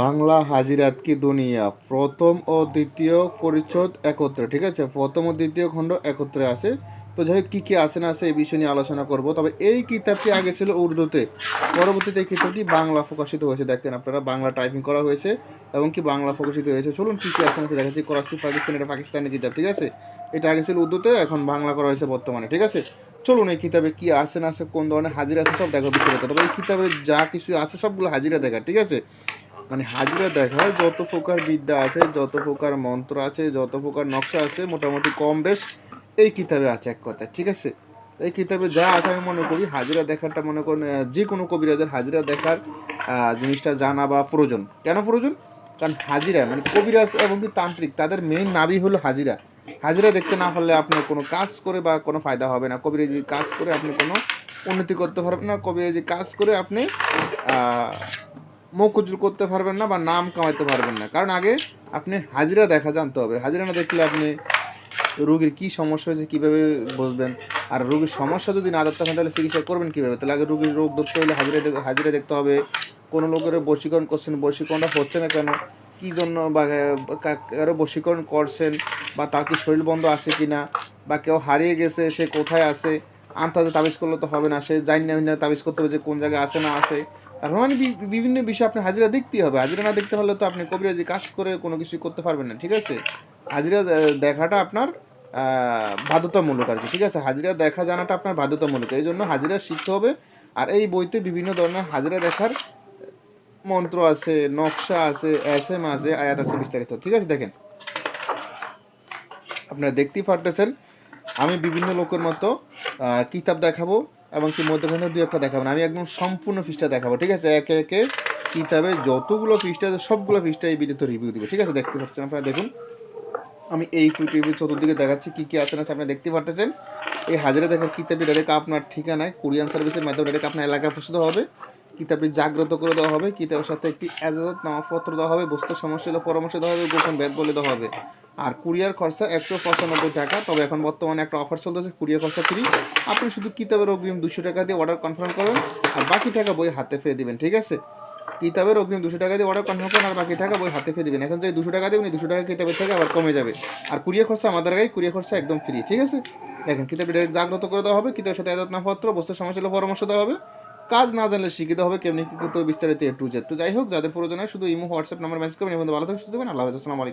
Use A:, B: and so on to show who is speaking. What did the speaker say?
A: বাংলা হাজিরাত কি দুনিয়া প্রথম ও দ্বিতীয় পরিচ্ছদ একত্রে, ঠিক আছে? প্রথম ও দ্বিতীয় খণ্ড একত্রে আসে। তো যাই হোক, কী কী আছে না আছে এই বিষয় নিয়ে আলোচনা করব। তবে এই কিতাবটি আগে ছিল উর্দুতে, পরবর্তীতে এই কিতাবটি বাংলা প্রকাশিত হয়েছে। দেখেন আপনারা, বাংলা টাইপিং করা হয়েছে এবং কি বাংলা প্রকাশিত হয়েছে। চলুন কী কী আছে না আছে দেখাচ্ছি। করাচি পাকিস্তান, এটা পাকিস্তানি কিতাব, ঠিক আছে? এটা আগে ছিল উর্দুতে, এখন বাংলা করা হয়েছে বর্তমানে, ঠিক আছে? চলুন এই কিতাবে কি আছে না আছে, কোন ধরনের হাজিরা আছে সব দেখো বিস্তারিত। তবে এই কিতাবে যা কিছু আছে সবগুলো হাজিরা দেখা, ঠিক আছে? মানে হাজিরা দেখার যত প্রকার বিদ্যা আছে, যত প্রকার মন্ত্র আছে, যত প্রকার নকশা আছে, মোটামুটি কম বেশ এই কিতাবে আছে এক কথায়, ঠিক আছে? এই কিতাবে যা আছে আমি মনে করি হাজিরা দেখারটা মনে করেন যে কোনো কবিরাজের হাজিরা দেখার জিনিসটা জানা বা প্রয়োজন। কেন প্রয়োজন? কারণ হাজিরা মানে কবিরাজ এবং কি তান্ত্রিক, তাদের মেইন নাভি হলো হাজিরা। হাজিরা দেখতে না পারলে আপনার কোনো কাজ করে বা কোনো ফায়দা হবে না। কবিরাজি কাজ করে আপনি কোনো উন্নতি করতে পারবেন না। কবিরাজি কাজ করে আপনি মুখ উজ্জ্বল করতে পারবেন না বা নাম কামাইতে পারবেন না। কারণ আগে আপনি হাজিরা দেখা জানতে হবে। হাজিরা না দেখলে আপনি রোগীর কী সমস্যা হয়েছে কীভাবে বুঝবেন? আর রোগীর সমস্যা যদি না ধরতে পারেন তাহলে চিকিৎসা করবেন কীভাবে? তাহলে আগে রোগীর রোগ ধরতে হলে হাজিরা দেখতে হবে। কোনো লোকের বশীকরণ করছেন, বশীকরণটা হচ্ছে না কেন? কী জন্য? বা কারো বশীকরণ করছেন বা তার কি শরীর বন্ধ আছে কি না? বা কেউ হারিয়ে গেছে, সে কোথায় আছে? আন্তাজে তাবিজ করলে তো হবে না। সে জাইনা তাবিজ করতে হবে যে কোন জায়গায় আছে না আছে। তারপর মানে বিভিন্ন বিষয় আপনার হাজিরা দেখতেই হবে। হাজিরা না দেখতে পারলে তো আপনি কবিরাজি কাজ করে কোনো কিছুই করতে পারবেন না, ঠিক আছে? হাজিরা দেখাটা আপনার বাধ্যতামূলক আরকি, ঠিক আছে? হাজিরা দেখা জানাটা আপনার বাধ্যতামূলক। এইজন্য হাজিরা শিখতে হবে। আর এই বইতে বিভিন্ন ধরনের হাজিরা দেখার মন্ত্র আছে, নকশা আছে, এসএম আছে, আয়াত আছে বিস্তারিত। ঠিক আছে? দেখেন, আপনারা দেখতেই পারতেছেন আমি বিভিন্ন লোকের মতো কিতাব দেখাবো এবং কি মধ্যখানে দু একটা দেখাবো না। আমি একদম সম্পূর্ণ পৃষ্ঠা দেখাবো, ঠিক আছে? একে একে কিতাবে যতগুলো পৃষ্ঠা আছে সবগুলো পৃষ্ঠা এই ভিডিওতে রিভিউ দিব, ঠিক আছে? দেখতে পাচ্ছেন আপনারা, দেখুন আমি এই টিভির চতুর্দিকে দেখাচ্ছি কী কী আছে না আছে আপনারা দেখতে পারতেছেন। এই হাজিরা দেখার কিতাবটি ডাইরেক্ট আপনার ঠিকানায় কুরিয়ান সার্ভিসের মাধ্যমে ডাইরেক্ট আপনার এলাকায় পৌঁছে দেওয়া হবে। কিতাবটি জাগ্রত করে দেওয়া হবে। কিতাবের সাথে একটি নামাপত্র দেওয়া হবে, বুঝতে সমস্যা হলে পরামর্শ দেওয়া হবে, গোপন ভেদ বলে দেওয়া হবে। আর কুরিয়ার খরচা ১৯৫ টাকা। তবে এখন বর্তমানে একটা অফার চলতেছে, কুরিয়ার খরচা ফ্রি। আপনি শুধু কিতাবের অগ্রিম ২০০ টাকা দিয়ে অর্ডার কনফার্ম করবেন আর বাকি টাকা বই হাতে পেয়ে দিবেন, ঠিক আছে? কিতাবের অগ্রিম ২০০ টাকা দিয়ে অর্ডার কনফার্ম করেন আর বাকি টাকা বই হাতে পেয়ে দিবেন। এখন যে ২০০ টাকা দেবেন, এই ২০০ টাকা কিতাবের থেকে আবার কমে যাবে। আর কুরিয়ার খরচা আমাদের আগে, কুরিয়ার খরচা একদম ফ্রি, ঠিক আছে? দেখেন, কিতাবটি ডাইরেক্ট জাগ্রত করে দেওয়া হবে। কিতাবের সাথে এজাজতনামপত্র, বুঝতে সমস্যা হলে পরামর্শ দেওয়া হবে। কাজ না জানলে শিখিতে হবে কেমনি কী করতে হবে বিস্তারিত A to Z। তো যাই হোক, যাদের প্রয়োজন হয় শুধু ইমো, হোয়াটসঅ্যাপ নাম্বার মেসেজ করবেন এবং ভালো থাকবেন, সুস্থ থাকবেন। আল্লাহ হাফেজ। আসসালামু আলাইকুম।